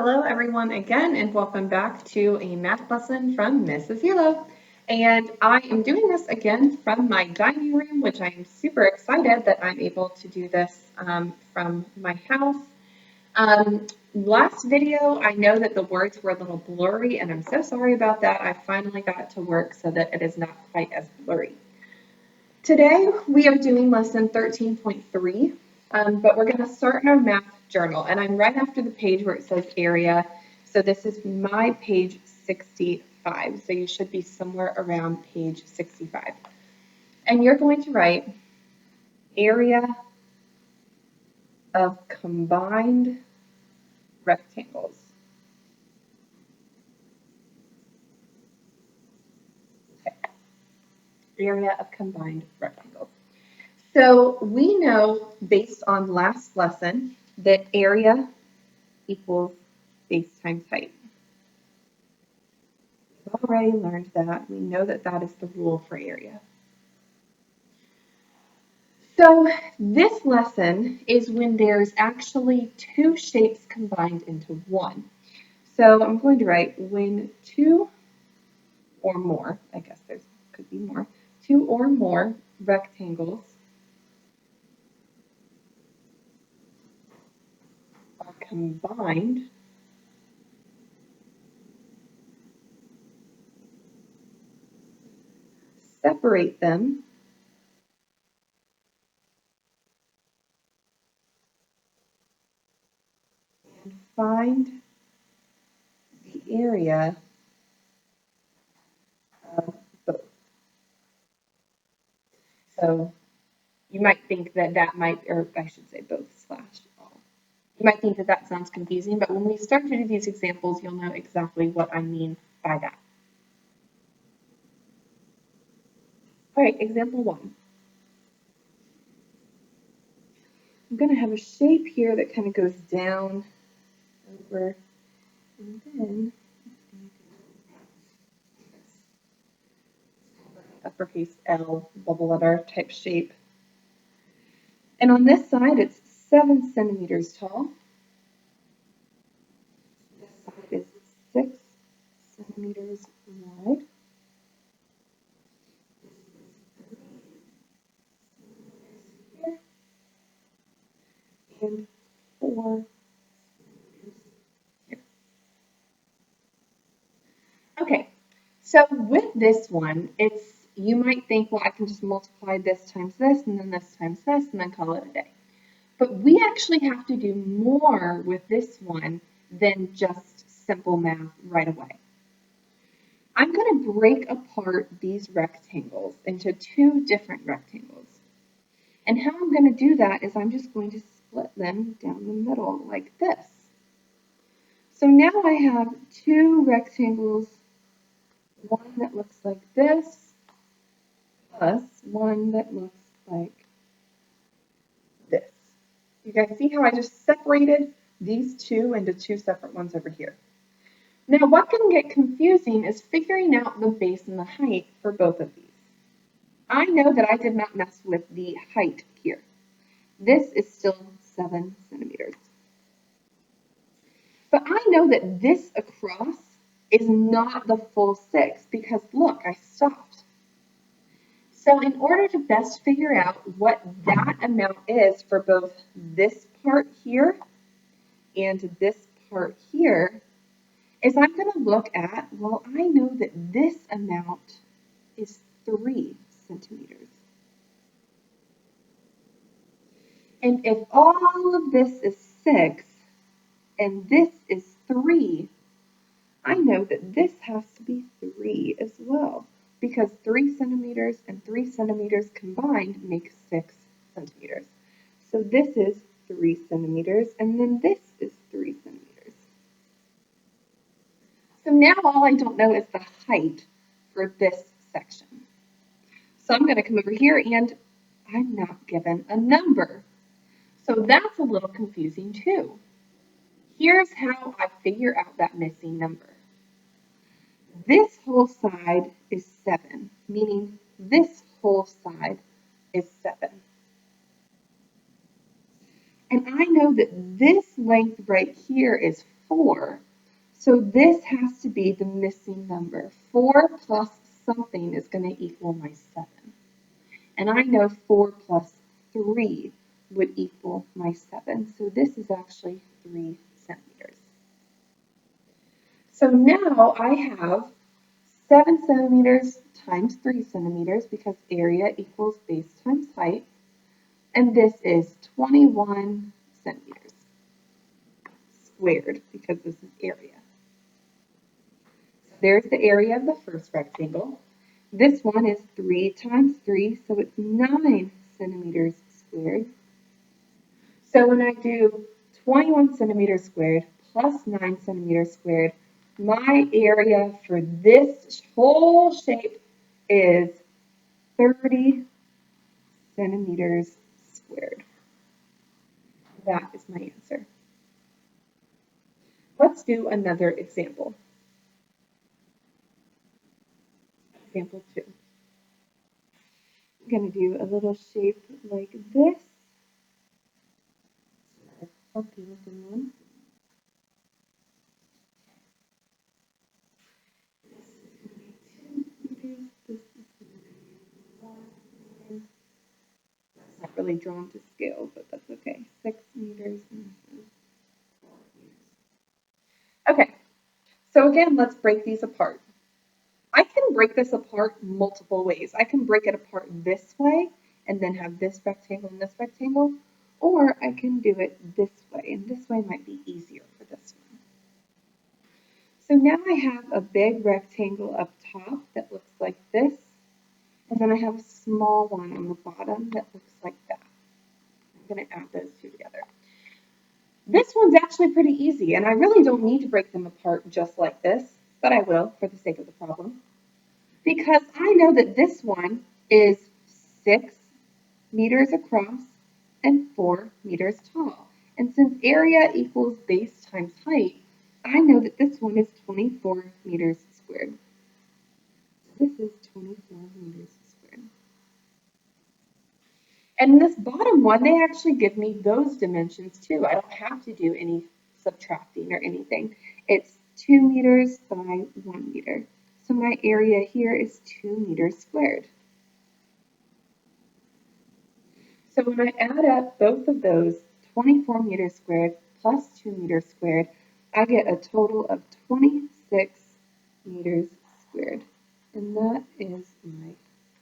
Hello everyone again and welcome back to a math lesson from Mrs. Helow. And I am doing this again from my dining room, which I am super excited that I'm able to do this from my house. Last video, I know that the words were a little blurry and I'm so sorry about that. I finally got it to work so that it is not quite as blurry. Today we are doing lesson 13.3. But we're going to start in our math journal, and I'm right after the page where it says area. So this is my page 65. So you should be somewhere around page 65. And you're going to write area of combined rectangles. Okay. Area of combined rectangles. So we know based on last lesson that area equals base times height. We've already learned that. We know that that is the rule for area. So this lesson is when there's actually two shapes combined into one. So I'm going to write when two or more, I guess there could be more, two or more rectangles are combined separate them and find the area of both. So you might think that that might, or I should say both slash all. You might think that that sounds confusing, but when we start to do these examples, you'll know exactly what I mean by that. All right, example one. I'm going to have a shape here that kind of goes down over, and then uppercase L bubble letter type shape. And on this side, it's 7 centimeters tall. This side is 6 centimeters wide. And 4 here. Okay, so with this one, you might think, well, I can just multiply this times this, and then this times this, and then call it a day. But we actually have to do more with this one than just simple math right away. I'm going to break apart these rectangles into two different rectangles. And how I'm going to do that is I'm just going to split them down the middle like this. So now I have two rectangles, one that looks like this, plus one that looks like this. You guys see how I just separated these two into two separate ones over here? Now, what can get confusing is figuring out the base and the height for both of these. I know that I did not mess with the height here. This is still 7 centimeters. But I know that this across is not the full 6 because look, I stopped. So in order to best figure out what that amount is for both this part here and this part here, is I'm going to look at, well, I know that this amount is 3 centimeters. And if all of this is 6 and this is 3, I know that this has to be 3 as well, because 3 centimeters and 3 centimeters combined make 6 centimeters. So this is 3 centimeters, and then this is 3 centimeters. So now all I don't know is the height for this section. So I'm going to come over here and I'm not given a number. So that's a little confusing too. Here's how I figure out that missing number. This whole side is 7, meaning this whole side is 7. And I know that this length right here is 4. So this has to be the missing number. 4 plus something is going to equal my 7. And I know 4 plus 3 would equal my 7. So this is actually 3 centimeters. So now I have 7 centimeters times 3 centimeters because area equals base times height. And this is 21 centimeters squared because this is area. So there's the area of the first rectangle. This one is 3 times 3, so it's 9 centimeters squared. So when I do 21 centimeters squared plus 9 centimeters squared, my area for this whole shape is 30 centimeters squared. That is my answer. Let's do another example. Example 2. I'm going to do a little shape like this. A funky looking one. It's not really drawn to scale, but that's okay. 6 meters. Okay, so again, let's break these apart. I can break this apart multiple ways. I can break it apart this way and then have this rectangle and this rectangle, or I can do it this way, and this way might be easier for this one. So now I have a big rectangle up top that looks like this, and then I have a small one on the bottom that looks like that. I'm going to add those two together. This one's actually pretty easy, and I really don't need to break them apart just like this, but I will for the sake of the problem. Because I know that this one is 6 meters across and 4 meters tall. And since area equals base times height, I know that this one is 24 meters squared. So this is 24 meters squared. And this bottom one, they actually give me those dimensions too. I don't have to do any subtracting or anything. It's 2 meters by 1 meter. So my area here is 2 meters squared. So when I add up both of those, 24 meters squared plus 2 meters squared, I get a total of 26 meters squared. And that is my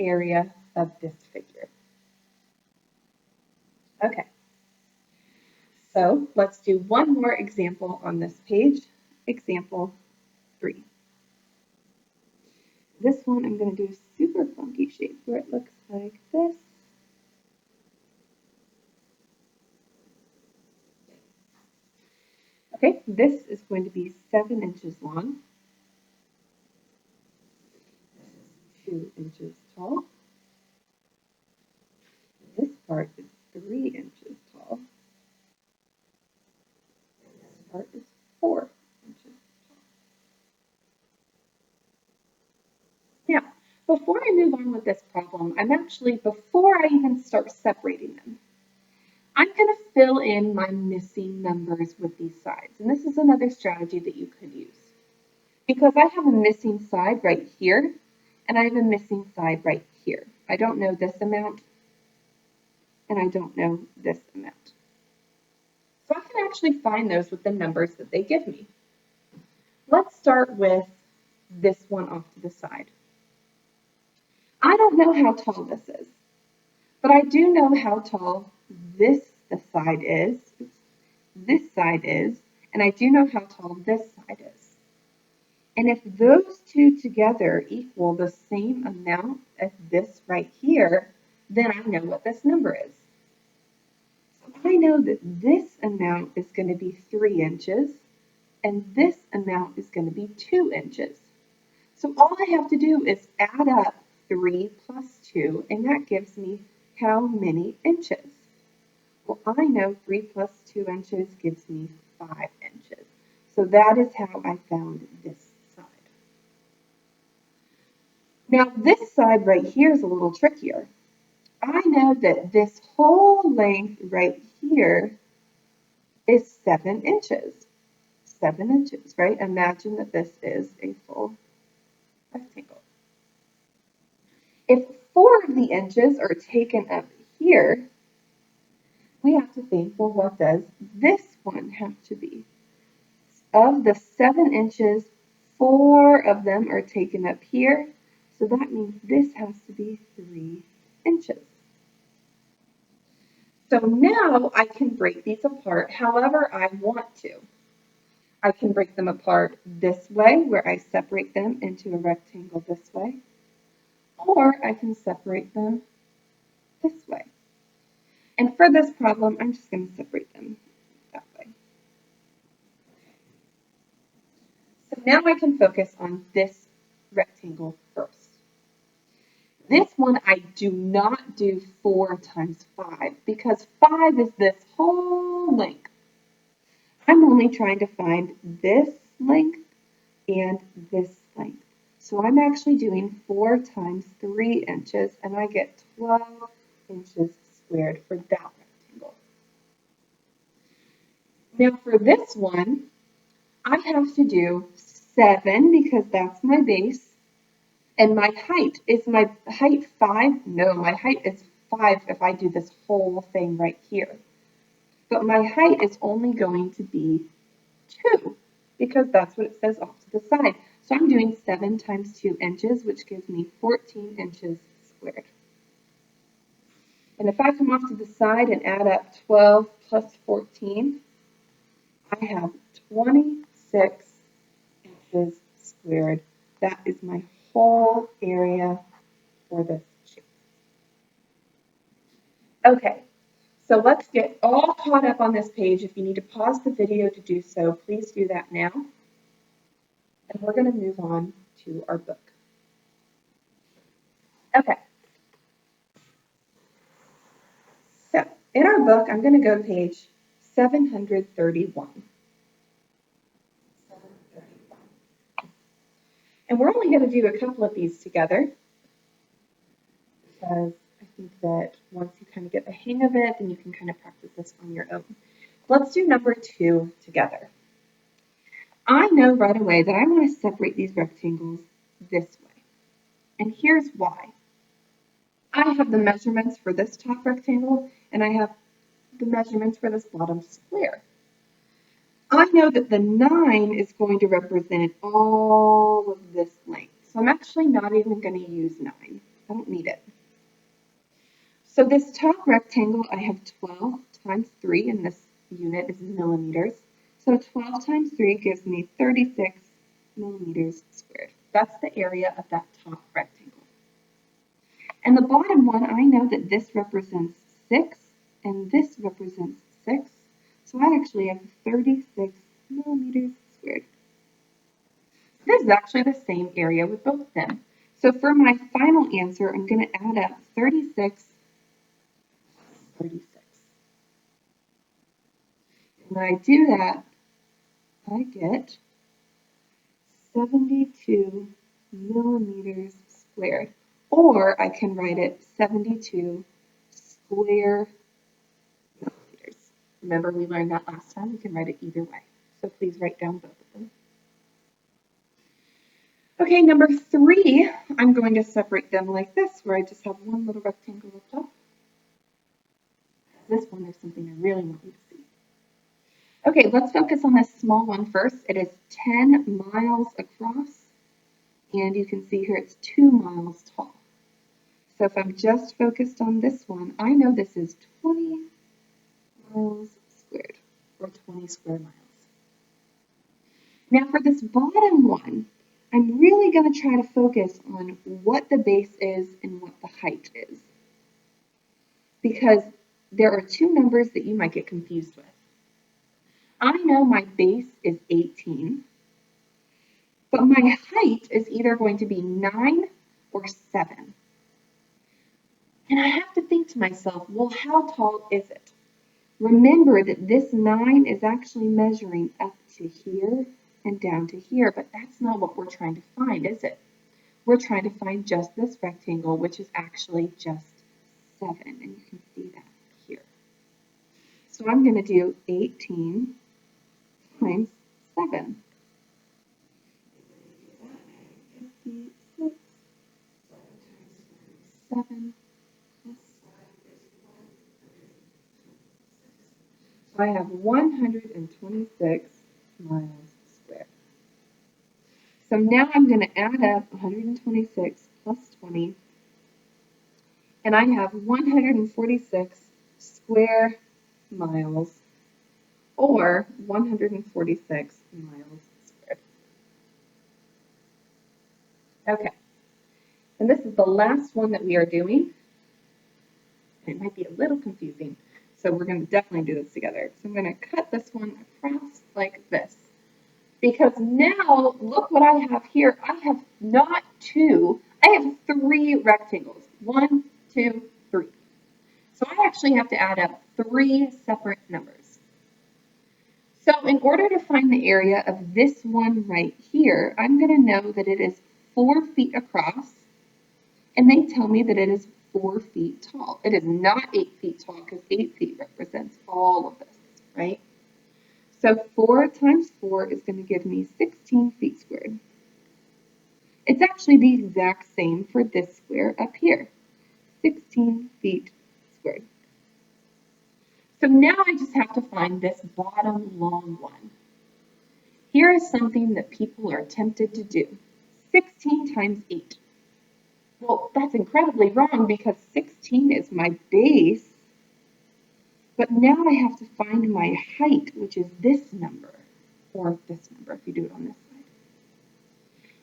area of this figure. Okay, so let's do one more example on this page. Example 3. This one I'm going to do a super funky shape where it looks like this. Okay, this is going to be 7 inches long. 2 inches tall. This part is 3 inches tall. This part is 4 inches tall. Now, before I move on with this problem, before I even start separating them, I'm going to fill in my missing numbers with these sides. And this is another strategy that you could use. Because I have a missing side right here, and I have a missing side right here. I don't know this amount, and I don't know this amount. So I can actually find those with the numbers that they give me. Let's start with this one off to the side. I don't know how tall this is, but I do know how tall this side is, and I do know how tall this side is. And if those two together equal the same amount as this right here, then I know what this number is. So I know that this amount is going to be 3 inches, and this amount is going to be 2 inches. So all I have to do is add up 3 plus 2, and that gives me how many inches? Well, I know 3 plus 2 inches gives me 5 inches. So that is how I found this side. Now, this side right here is a little trickier. I know that this whole length right here is 7 inches. 7 inches, right? Imagine that this is a full rectangle. If 4 of the inches are taken up here, we have to think, well, what does this one have to be? Of the 7 inches, 4 of them are taken up here, so that means this has to be 3 inches. So now I can break these apart however I want to. I can break them apart this way, where I separate them into a rectangle this way, or I can separate them this way. And for this problem, I'm just going to separate them that way. So now I can focus on this rectangle first. This one I do not do 4 times 5 because 5 is this whole length. I'm only trying to find this length and this length. So I'm actually doing 4 times 3 inches and I get 12 inches squared for that rectangle. Now for this one, I have to do 7 because that's my base. And my height, is my height 5? No, my height is 5 if I do this whole thing right here. But my height is only going to be 2 because that's what it says off to the side. So I'm doing 7 times 2 inches, which gives me 14 inches squared. And if I come off to the side and add up 12 plus 14, I have 26 inches squared. That is my whole area for this shape. Okay, so let's get all caught up on this page. If you need to pause the video to do so, please do that now. And we're going to move on to our book. Okay. So in our book, I'm going to go to page 731. And we're only going to do a couple of these together because I think that once you kind of get the hang of it, then you can kind of practice this on your own. Let's do number 2 together. I know right away that I want to separate these rectangles this way. And here's why. I have the measurements for this top rectangle and I have the measurements for this bottom square. I know that the 9 is going to represent all of this length. So I'm actually not even going to use 9. I don't need it. So this top rectangle, I have 12 times 3, and this unit is millimeters. So 12 times 3 gives me 36 millimeters squared. That's the area of that top rectangle. And the bottom one, I know that this represents 6, and this represents 6. So I actually have 36 millimeters squared. This is actually the same area with both of them. So for my final answer, I'm going to add up 36. When I do that, I get 72 millimeters squared. Or I can write it 72 square millimeters. Remember, we learned that last time. We can write it either way. So please write down both of them. Okay, number 3, I'm going to separate them like this, where I just have one little rectangle up top. This one, there's something I really want you to see. Okay, let's focus on this small one first. It is 10 miles across, and you can see here it's 2 miles tall. So if I'm just focused on this one, I know this is 20 miles squared, or 20 square miles. Now for this bottom one, I'm really going to try to focus on what the base is and what the height is. Because there are 2 numbers that you might get confused with. I know my base is 18, but my height is either going to be 9 or 7. And I have to think to myself, well, how tall is it? Remember that this 9 is actually measuring up to here and down to here, but that's not what we're trying to find, is it? We're trying to find just this rectangle, which is actually just 7, and you can see that here. So I'm going to do 18 times 7. I have 126 miles squared. So now I'm going to add up 126 plus 20, and I have 146 square miles, or 146 miles squared. Okay, and this is the last one that we are doing. It might be a little confusing, so we're going to definitely do this together. So I'm going to cut this one across like this, because now look what I have here. I have not two, I have three rectangles. 1, 2, 3. So I actually have to add up three separate numbers. So in order to find the area of this one right here, I'm going to know that it is 4 feet across, and they tell me that it is 4 feet tall. It is not 8 feet tall, because 8 feet represents all of this, right? So 4 times 4 is going to give me 16 feet squared. It's actually the exact same for this square up here, 16 feet squared. So now I just have to find this bottom long one. Here is something that people are tempted to do. 16 times 8. Well, that's incredibly wrong, because 16 is my base, but now I have to find my height, which is this number, or this number if you do it on this side.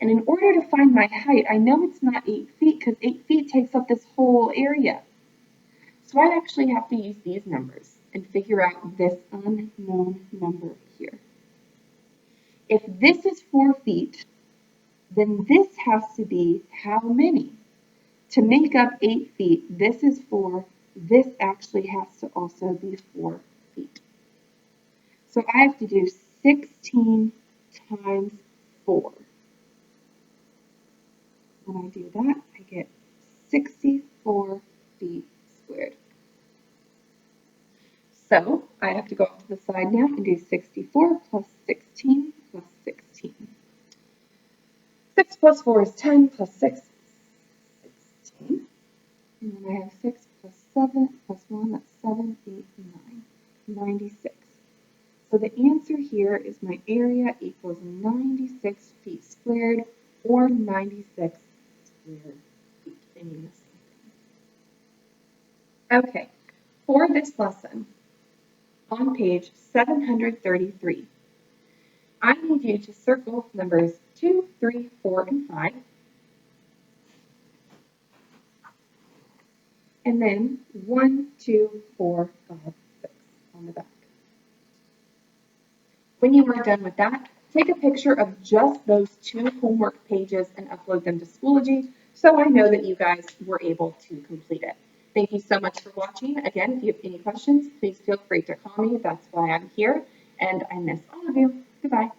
And in order to find my height, I know it's not 8 feet, because 8 feet takes up this whole area. So I actually have to use these numbers and figure out this unknown number here. If this is 4 feet, then this has to be how many? To make up 8 feet, this is 4. This actually has to also be 4 feet. So I have to do 16 times 4. When I do that, I get 64 feet squared. So I have to go off to the side now and do 64 plus 16 plus 16. 6 plus 4 is 10, plus 6 16. And then I have 6 plus 7 plus 1, that's 7, 8, 9, 96. So the answer here is my area equals 96 feet squared, or 96 square feet. They mean the same thing. Okay, for this lesson, on page 733, I need you to circle numbers 2, 3, 4, and 5, and then 1, 2, 4, 5, 6 on the back. When you are done with that, take a picture of just those 2 homework pages and upload them to Schoology, so I know that you guys were able to complete it. Thank you so much for watching. Again, if you have any questions, please feel free to call me. That's why I'm here, and I miss all of you. Goodbye.